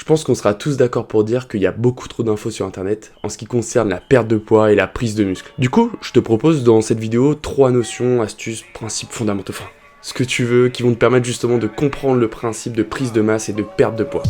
pense qu'on sera tous d'accord pour dire qu'il y a beaucoup trop d'infos sur internet en ce qui concerne la perte de poids et la prise de muscle. Du coup, je te propose dans cette vidéo 3 notions, astuces, principes fondamentaux, enfin, ce que tu veux, qui vont te permettre justement de comprendre le principe de prise de masse et de perte de poids.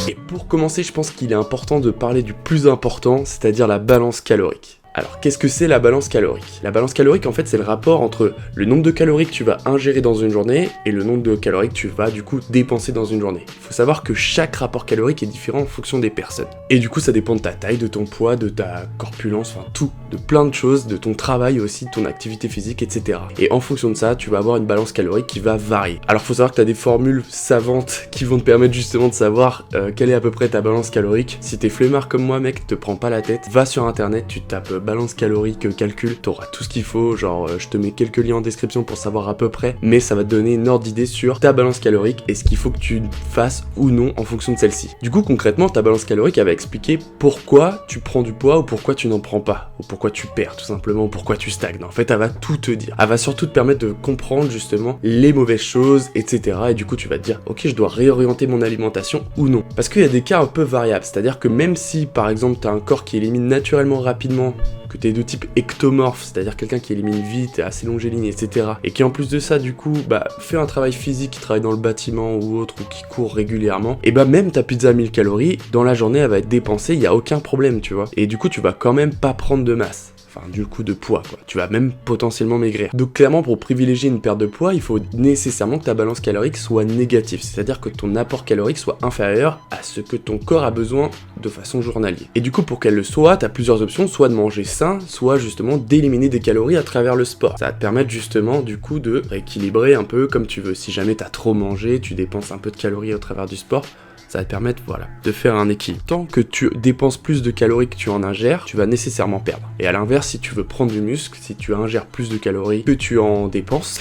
Et pour commencer, je pense qu'il est important de parler du plus important, c'est-à-dire la balance calorique. Alors, qu'est-ce que c'est la balance calorique? La balance calorique, en fait, c'est le rapport entre le nombre de calories que tu vas ingérer dans une journée et le nombre de calories que tu vas, du coup, dépenser dans une journée. Il faut savoir que chaque rapport calorique est différent en fonction des personnes. Et du coup, ça dépend de ta taille, de ton poids, de ta corpulence, enfin tout, de plein de choses, de ton travail aussi, de ton activité physique, etc. Et en fonction de ça, tu vas avoir une balance calorique qui va varier. Alors, faut savoir que tu as des formules savantes qui vont te permettre justement de savoir quelle est à peu près ta balance calorique. Si t'es flemmard comme moi, mec, te prends pas la tête, va sur internet, tu tapes balance calorique, calcul, t'auras tout ce qu'il faut, genre je te mets quelques liens en description pour savoir à peu près, mais ça va te donner une ordre d'idée sur ta balance calorique et ce qu'il faut que tu fasses ou non en fonction de celle-ci. Du coup, concrètement, ta balance calorique, elle va expliquer pourquoi tu prends du poids ou pourquoi tu n'en prends pas, ou pourquoi tu perds tout simplement, ou pourquoi tu stagnes. En fait, elle va tout te dire. Elle va surtout te permettre de comprendre justement les mauvaises choses, etc. Et du coup, tu vas te dire, ok, je dois réorienter mon alimentation ou non. Parce qu'il y a des cas un peu variables, c'est-à-dire que même si, par exemple, tu as un corps qui élimine naturellement rapidement, que tu es de type ectomorphe, c'est-à-dire quelqu'un qui élimine vite, est assez longiligne, etc. Et qui en plus de ça, du coup, fait un travail physique, qui travaille dans le bâtiment ou autre, ou qui court régulièrement, et même ta pizza à 1000 calories, dans la journée, elle va être dépensée, il n'y a aucun problème, tu vois. Et du coup, tu vas quand même pas prendre de masse. Enfin, du coup, de poids, quoi. Tu vas même potentiellement maigrir. Donc, clairement, pour privilégier une perte de poids, il faut nécessairement que ta balance calorique soit négative. C'est-à-dire que ton apport calorique soit inférieur à ce que ton corps a besoin de façon journalière. Et du coup, pour qu'elle le soit, tu as plusieurs options, soit de manger sain, soit justement d'éliminer des calories à travers le sport. Ça va te permettre justement, du coup, de rééquilibrer un peu comme tu veux. Si jamais tu as trop mangé, tu dépenses un peu de calories au travers du sport, ça va te permettre, voilà, de faire un équilibre. Tant que tu dépenses plus de calories que tu en ingères, tu vas nécessairement perdre. Et à l'inverse, si tu veux prendre du muscle, si tu ingères plus de calories que tu en dépenses,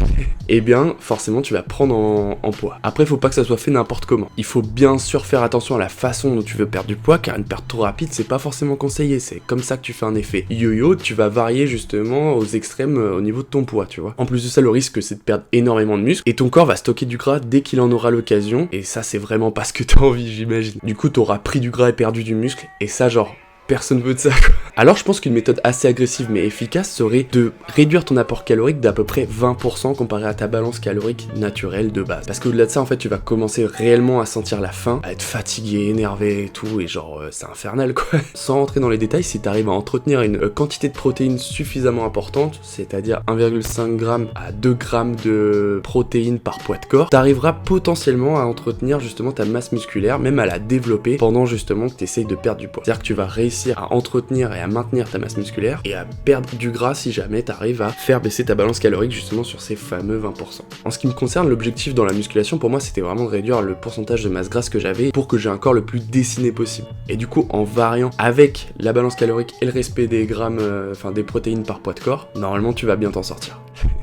eh bien, forcément, tu vas prendre en poids. Après, il faut pas que ça soit fait n'importe comment. Il faut bien sûr faire attention à la façon dont tu veux perdre du poids, car une perte trop rapide, c'est pas forcément conseillé. C'est comme ça que tu fais un effet yo-yo, tu vas varier justement aux extrêmes au niveau de ton poids, tu vois. En plus de ça, le risque, c'est de perdre énormément de muscle, et ton corps va stocker du gras dès qu'il en aura l'occasion, et ça, c'est vraiment pas ce que t'as envie, j'imagine. Du coup, t'auras pris du gras et perdu du muscle, et ça, genre, personne veut de ça, quoi. Alors je pense qu'une méthode assez agressive mais efficace serait de réduire ton apport calorique d'à peu près 20% comparé à ta balance calorique naturelle de base. Parce qu'au-delà de ça, en fait, tu vas commencer réellement à sentir la faim, à être fatigué, énervé et tout, et genre c'est infernal, quoi. Sans rentrer dans les détails, si t'arrives à entretenir une quantité de protéines suffisamment importante, c'est-à-dire 1,5 g à 2 g de protéines par poids de corps, t'arriveras potentiellement à entretenir justement ta masse musculaire, même à la développer pendant justement que t'essayes de perdre du poids. C'est-à-dire que tu vas réussir à entretenir et à maintenir ta masse musculaire et à perdre du gras si jamais t'arrives à faire baisser ta balance calorique justement sur ces fameux 20%. En ce qui me concerne, l'objectif dans la musculation pour moi c'était vraiment de réduire le pourcentage de masse grasse que j'avais pour que j'ai un corps le plus dessiné possible. Et du coup en variant avec la balance calorique et le respect des grammes, des protéines par poids de corps, normalement tu vas bien t'en sortir.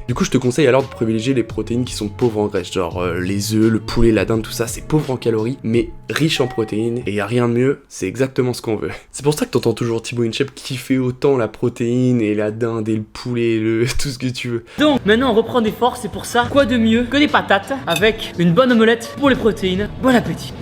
Du coup je te conseille alors de privilégier les protéines qui sont pauvres en graisse, genre les œufs, le poulet, la dinde, tout ça c'est pauvre en calories mais riche en protéines et y a rien de mieux, c'est exactement ce qu'on veut. C'est pour ça que t'entends toujours Thibaut InShape kiffer autant la protéine et la dinde et le poulet, tout ce que tu veux. Donc maintenant on reprend des forces, c'est pour ça, quoi de mieux que des patates avec une bonne omelette pour les protéines. Bon appétit.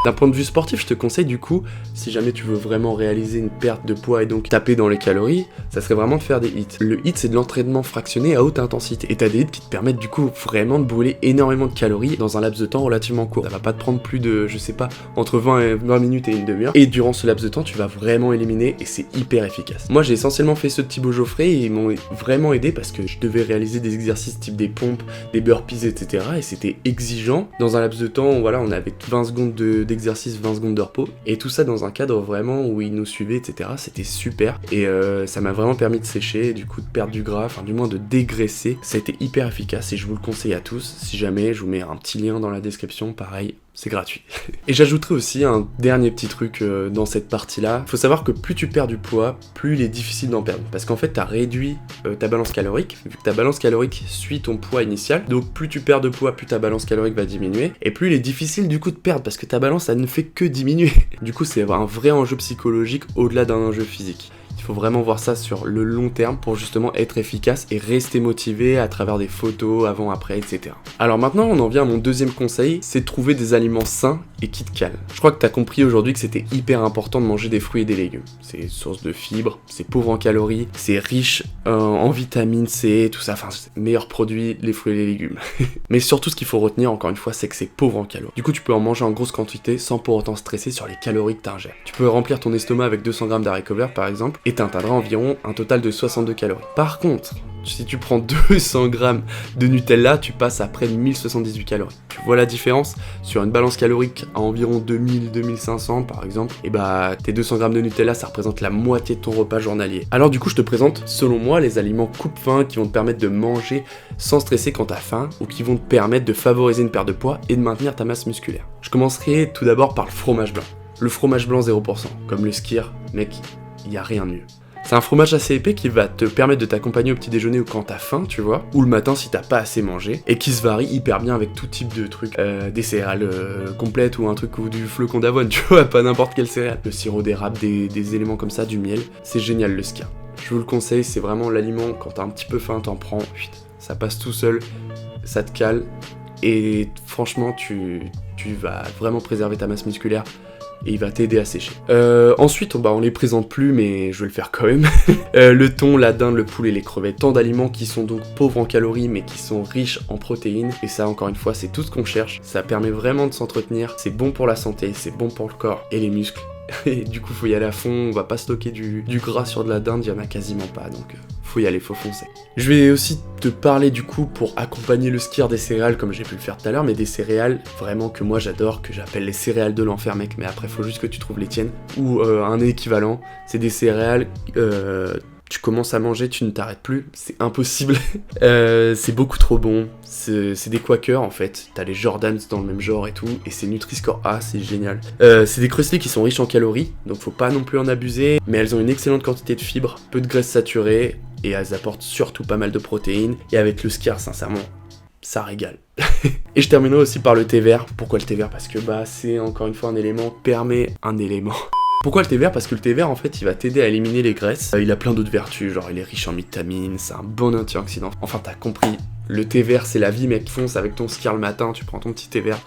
D'un point de vue sportif, je te conseille du coup, si jamais tu veux vraiment réaliser une perte de poids et donc taper dans les calories, ça serait vraiment de faire des hits. Le hit, c'est de l'entraînement fractionné à haute intensité. Et t'as des hits qui te permettent du coup vraiment de brûler énormément de calories dans un laps de temps relativement court. Ça va pas te prendre plus de, je sais pas, entre 20 minutes et une demi-heure. Et durant ce laps de temps, tu vas vraiment éliminer et c'est hyper efficace. Moi, j'ai essentiellement fait ceux de Thibaut Geoffrey et ils m'ont vraiment aidé parce que je devais réaliser des exercices type des pompes, des burpees, etc. Et c'était exigeant. Dans un laps de temps, voilà, on avait 20 secondes d'exercice, 20 secondes de repos. Et tout ça dans un cadre vraiment où ils nous suivaient, etc. C'était super. Et ça m'a vraiment permis de sécher, du coup de perdre du gras, enfin du moins de dégraisser. Ça a été hyper efficace et je vous le conseille à tous. Si jamais, je vous mets un petit lien dans la description, pareil. C'est gratuit. Et j'ajouterai aussi un dernier petit truc dans cette partie-là. Faut savoir que plus tu perds du poids, plus il est difficile d'en perdre. Parce qu'en fait, t'as réduit ta balance calorique, vu que ta balance calorique suit ton poids initial. Donc plus tu perds de poids, plus ta balance calorique va diminuer. Et plus il est difficile du coup de perdre, parce que ta balance, ça ne fait que diminuer. Du coup, c'est un vrai enjeu psychologique au-delà d'un enjeu physique. Il faut vraiment voir ça sur le long terme pour justement être efficace et rester motivé à travers des photos avant, après, etc. Alors maintenant, on en vient à mon deuxième conseil, c'est de trouver des aliments sains et qui te calent. Je crois que tu as compris aujourd'hui que c'était hyper important de manger des fruits et des légumes. C'est source de fibres, c'est pauvre en calories, c'est riche en vitamine C, tout ça, enfin, c'est meilleur produit, les fruits et les légumes. Mais surtout, ce qu'il faut retenir, encore une fois, c'est que c'est pauvre en calories. Du coup, tu peux en manger en grosse quantité sans pour autant stresser sur les calories que tu ingères. Tu peux remplir ton estomac avec 200 grammes d'haricots verts, par exemple, et t'atteindras environ un total de 62 calories. Par contre, si tu prends 200 grammes de Nutella, tu passes à près de 1078 calories. Tu vois la différence? Sur une balance calorique à environ 2000-2500 par exemple, et bah tes 200 grammes de Nutella, ça représente la moitié de ton repas journalier. Alors du coup, je te présente, selon moi, les aliments coupe-faim qui vont te permettre de manger sans stresser quand t'as faim, ou qui vont te permettre de favoriser une perte de poids et de maintenir ta masse musculaire. Je commencerai tout d'abord par le fromage blanc. Le fromage blanc 0%, comme le skyr, mec, y a rien de mieux. C'est un fromage assez épais qui va te permettre de t'accompagner au petit déjeuner ou quand t'as faim, tu vois, ou le matin si t'as pas assez mangé, et qui se varie hyper bien avec tout type de trucs, des céréales complètes ou un truc ou du flocon d'avoine, tu vois, pas n'importe quelle céréale. Le sirop d'érable, des éléments comme ça, du miel, c'est génial le skyr. Je vous le conseille, c'est vraiment l'aliment, quand t'as un petit peu faim, t'en prends, ça passe tout seul, ça te cale, et franchement, tu vas vraiment préserver ta masse musculaire. Et il va t'aider à sécher. Ensuite, on les présente plus, mais je vais le faire quand même. Le thon, la dinde, le poulet, les crevettes. Tant d'aliments qui sont donc pauvres en calories, mais qui sont riches en protéines. Et ça, encore une fois, c'est tout ce qu'on cherche. Ça permet vraiment de s'entretenir. C'est bon pour la santé, c'est bon pour le corps et les muscles. Et du coup, faut y aller à fond. On va pas stocker du gras sur de la dinde, il y en a quasiment pas. Donc, faut y aller, faut foncer. Je vais aussi te parler du coup pour accompagner le skyr des céréales comme j'ai pu le faire tout à l'heure, mais des céréales vraiment que moi j'adore, que j'appelle les céréales de l'enfer mec, mais après faut juste que tu trouves les tiennes, ou un équivalent, c'est des céréales, tu commences à manger, tu ne t'arrêtes plus, c'est impossible, c'est beaucoup trop bon, c'est des Quakers en fait, t'as les Jordans dans le même genre et tout, et c'est Nutri-Score A, c'est génial. C'est des crustiers qui sont riches en calories, donc faut pas non plus en abuser, mais elles ont une excellente quantité de fibres, peu de graisses saturées, et elles apportent surtout pas mal de protéines, et avec le skyr, sincèrement, ça régale. Et je terminerai aussi par le thé vert. Pourquoi le thé vert? Parce que c'est encore une fois un élément. Pourquoi le thé vert? Parce que le thé vert en fait il va t'aider à éliminer les graisses. Il a plein d'autres vertus, genre il est riche en vitamines, c'est un bon antioxydant. Enfin t'as compris, le thé vert c'est la vie mec, fonce avec ton skyr le matin, tu prends ton petit thé vert.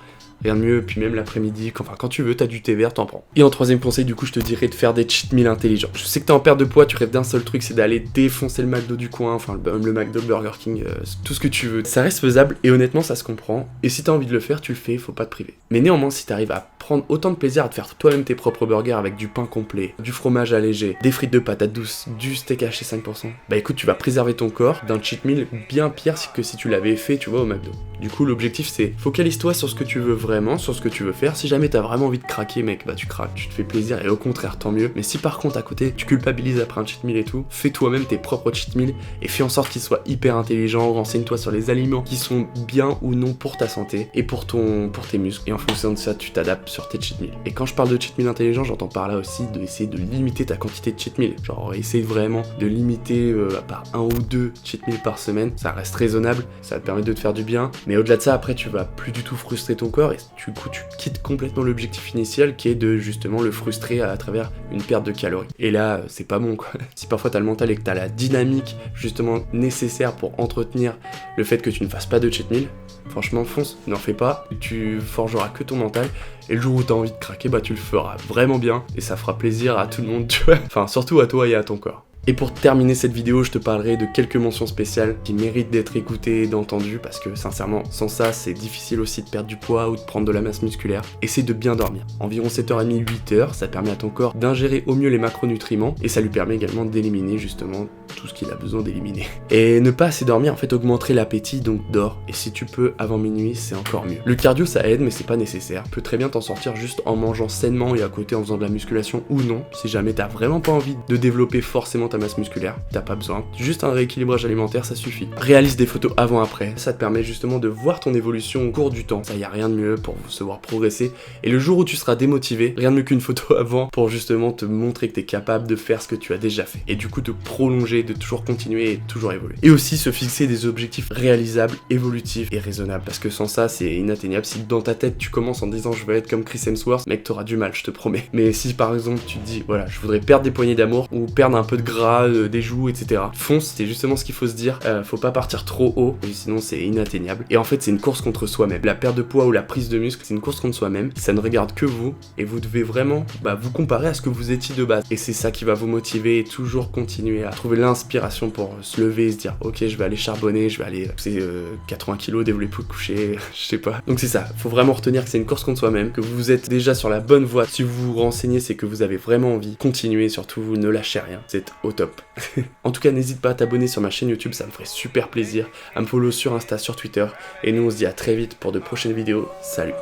Rien de mieux, puis même l'après-midi, quand tu veux, t'as du thé vert, t'en prends. Et en troisième conseil, du coup, je te dirais de faire des cheat meals intelligents. Je sais que t'es en perte de poids, tu rêves d'un seul truc, c'est d'aller défoncer le McDo du coin, enfin le McDo, Burger King, tout ce que tu veux. Ça reste faisable, et honnêtement, ça se comprend. Et si t'as envie de le faire, tu le fais, faut pas te priver. Mais néanmoins, si t'arrives à prendre autant de plaisir à te faire toi-même tes propres burgers avec du pain complet, du fromage allégé, des frites de patates douces, du steak haché 5%, bah écoute, tu vas préserver ton corps d'un cheat meal bien pire que si tu l'avais fait, tu vois, au McDo. Du coup, l'objectif, c'est focalise-toi sur ce que tu veux vraiment, sur ce que tu veux faire. Si jamais t'as vraiment envie de craquer, mec, bah tu craques, tu te fais plaisir et au contraire, tant mieux. Mais si par contre, à côté, tu culpabilises après un cheat meal et tout, fais toi-même tes propres cheat meals et fais en sorte qu'ils soient hyper intelligents. Renseigne-toi sur les aliments qui sont bien ou non pour ta santé et pour tes muscles. Et en fonction de ça, tu t'adaptes sur tes cheat meals. Et quand je parle de cheat meal intelligent, j'entends par là aussi d'essayer de limiter ta quantité de cheat meal. Genre, essaye vraiment de limiter par 1 ou 2 cheat meals par semaine. Ça reste raisonnable, ça va te permettre de te faire du bien. Mais au-delà de ça, après, tu vas plus du tout frustrer ton corps et du coup, tu quittes complètement l'objectif initial qui est de justement le frustrer à travers une perte de calories. Et là, c'est pas bon quoi. Si parfois t'as le mental et que t'as la dynamique justement nécessaire pour entretenir le fait que tu ne fasses pas de cheat meal, franchement fonce, n'en fais pas, tu forgeras que ton mental et le jour où t'as envie de craquer, bah tu le feras vraiment bien et ça fera plaisir à tout le monde, tu vois. Enfin, surtout à toi et à ton corps. Et pour terminer cette vidéo, je te parlerai de quelques mentions spéciales qui méritent d'être écoutées et d'entendues parce que sincèrement, sans ça, c'est difficile aussi de perdre du poids ou de prendre de la masse musculaire. Essaie de bien dormir. Environ 7h30, 8h, ça permet à ton corps d'ingérer au mieux les macronutriments et ça lui permet également d'éliminer justement tout ce qu'il a besoin d'éliminer. Et ne pas assez dormir, en fait, augmenterait l'appétit, donc dors. Et si tu peux, avant minuit, c'est encore mieux. Le cardio, ça aide, mais c'est pas nécessaire. Tu peux très bien t'en sortir juste en mangeant sainement et à côté en faisant de la musculation ou non, si jamais t'as vraiment pas envie de développer forcément ta ta masse musculaire, t'as pas besoin. Juste un rééquilibrage alimentaire, ça suffit. Réalise des photos avant-après, ça te permet justement de voir ton évolution au cours du temps. Ça, y a rien de mieux pour se voir progresser. Et le jour où tu seras démotivé, rien de mieux qu'une photo avant pour justement te montrer que t'es capable de faire ce que tu as déjà fait. Et du coup, de prolonger, de toujours continuer et toujours évoluer. Et aussi se fixer des objectifs réalisables, évolutifs et raisonnables. Parce que sans ça, c'est inatteignable. Si dans ta tête, tu commences en disant je veux être comme Chris Hemsworth, mec, t'auras du mal, je te promets. Mais si par exemple, tu te dis, voilà, je voudrais perdre des poignées d'amour ou perdre un peu de gras, des joues, etc. Fonce, c'est justement ce qu'il faut se dire. Faut pas partir trop haut, sinon c'est inatteignable. Et en fait, c'est une course contre soi-même. La perte de poids ou la prise de muscle, c'est une course contre soi-même. Ça ne regarde que vous et vous devez vraiment vous comparer à ce que vous étiez de base. Et c'est ça qui va vous motiver et toujours continuer à trouver l'inspiration pour se lever et se dire ok, je vais aller charbonner, je vais aller pousser 80 kilos, développer plus coucher, je sais pas. Donc c'est ça, faut vraiment retenir que c'est une course contre soi-même, que vous êtes déjà sur la bonne voie. Si vous vous renseignez, c'est que vous avez vraiment envie. Continuez, surtout ne lâchez rien, c'est au top. En tout cas, n'hésite pas à t'abonner sur ma chaîne YouTube, ça me ferait super plaisir, à me follow sur Insta, sur Twitter, et nous on se dit à très vite pour de prochaines vidéos. Salut.